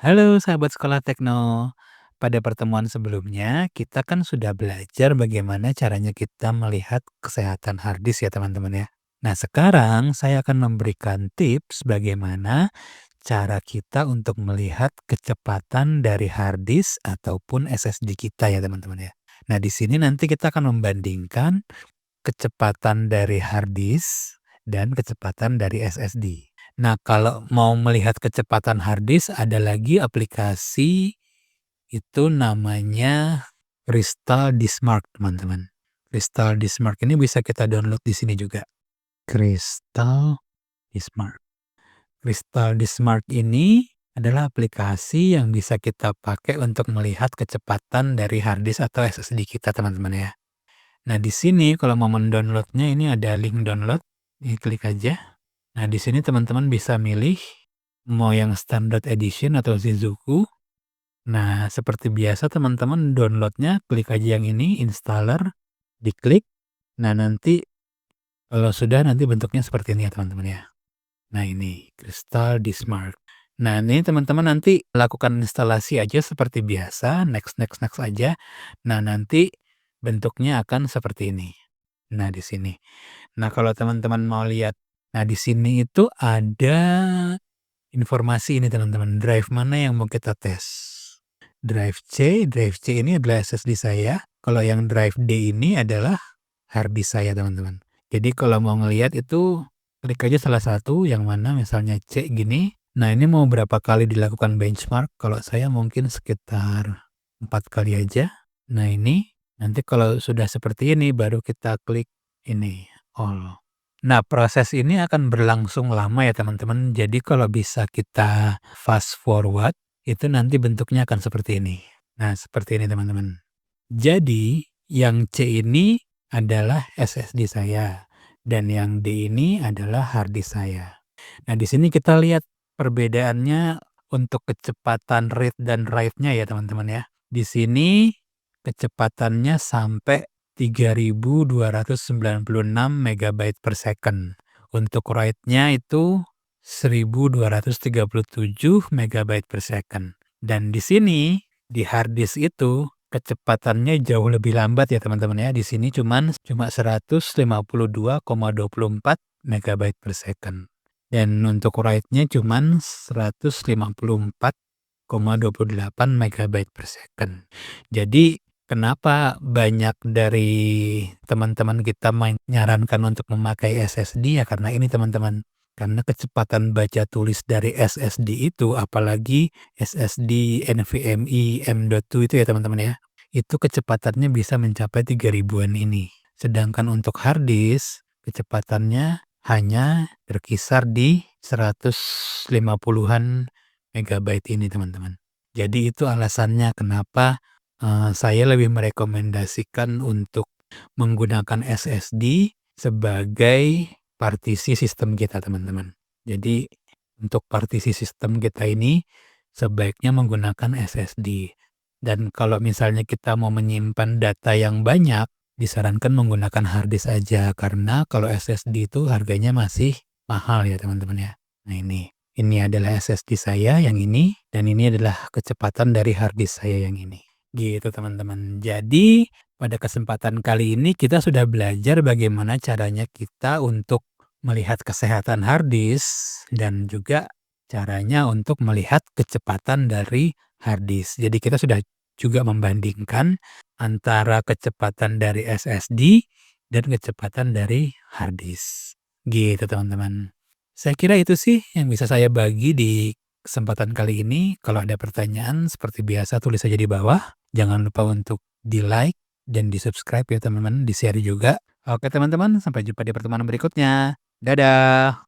Halo sahabat Sekolah Tekno. Pada pertemuan sebelumnya, kita kan sudah belajar bagaimana caranya kita melihat kesehatan hard disk ya teman-teman ya. Nah sekarang saya akan memberikan tips bagaimana cara kita untuk melihat kecepatan dari hard disk ataupun SSD kita ya teman-teman ya. Nah di sini nanti kita akan membandingkan kecepatan dari hard disk dan kecepatan dari SSD. Nah, kalau mau melihat kecepatan hard disk ada lagi aplikasi itu namanya Crystal Diskmark, teman-teman. Crystal Diskmark ini bisa kita download di sini juga. Crystal Diskmark. Crystal Diskmark ini adalah aplikasi yang bisa kita pakai untuk melihat kecepatan dari hard disk atau SSD kita, teman-teman ya. Nah, di sini kalau mau mendownloadnya ini ada link download, klik aja. Nah, di sini teman-teman bisa milih mau yang standard edition atau Shizuku. Nah, seperti biasa teman-teman downloadnya klik aja yang ini, installer, diklik. Nah, nanti kalau sudah nanti bentuknya seperti ini ya teman-teman ya. Nah, ini Crystal Diskmark. Nah, ini teman-teman nanti lakukan instalasi aja seperti biasa, next next next aja. Nah, nanti bentuknya akan seperti ini. Nah, di sini. Nah, kalau teman-teman mau lihat, nah di sini itu ada informasi ini teman-teman, drive mana yang mau kita tes. Drive C ini adalah SSD saya. Kalau yang drive D ini adalah hard disk saya teman-teman. Jadi kalau mau ngelihat itu klik aja salah satu yang mana misalnya C gini. Nah ini mau berapa kali dilakukan benchmark? Kalau saya mungkin sekitar 4 kali aja. Nah ini nanti kalau sudah seperti ini baru kita klik ini all. Nah proses ini akan berlangsung lama ya teman-teman. Jadi kalau bisa kita fast forward itu nanti bentuknya akan seperti ini. Nah seperti ini teman-teman. Jadi yang C ini adalah SSD saya dan yang D ini adalah hard disk saya. Nah, di sini kita lihat perbedaannya untuk kecepatan read dan write-nya ya, teman-teman ya. Di sini kecepatannya sampai 3296 megabyte per second. Untuk write-nya itu 1237 megabyte per second. Dan di sini di hard disk itu kecepatannya jauh lebih lambat ya teman-teman ya. Di sini cuma 152,24 megabyte per second. Dan untuk write-nya cuma 154,28 megabyte per second. Jadi kenapa banyak dari teman-teman kita menyarankan untuk memakai SSD ya karena ini teman-teman. Karena kecepatan baca tulis dari SSD itu, apalagi SSD NVMe M.2 itu ya teman-teman ya, itu kecepatannya bisa mencapai 3000-an ini. Sedangkan untuk hard disk, kecepatannya hanya berkisar di 150-an megabyte ini teman-teman. Jadi itu alasannya kenapa saya lebih merekomendasikan untuk menggunakan SSD sebagai partisi sistem kita teman-teman. Jadi untuk partisi sistem kita ini sebaiknya menggunakan SSD. Dan kalau misalnya kita mau menyimpan data yang banyak, disarankan menggunakan hard disk aja karena kalau SSD itu harganya masih mahal ya teman-teman ya. Nah ini adalah SSD saya yang ini dan ini adalah kecepatan dari hard disk saya yang ini. Gitu teman-teman. Jadi pada kesempatan kali ini kita sudah belajar bagaimana caranya kita untuk melihat kesehatan hard disk dan juga caranya untuk melihat kecepatan dari hard disk. Jadi kita sudah juga membandingkan antara kecepatan dari SSD dan kecepatan dari hard disk. Gitu teman-teman. Saya kira itu sih yang bisa saya bagi di kesempatan kali ini. Kalau ada pertanyaan seperti biasa tulis saja di bawah. Jangan lupa untuk di-like dan di-subscribe ya teman-teman, di-share juga. Oke teman-teman, sampai jumpa di pertemuan berikutnya. Dadah!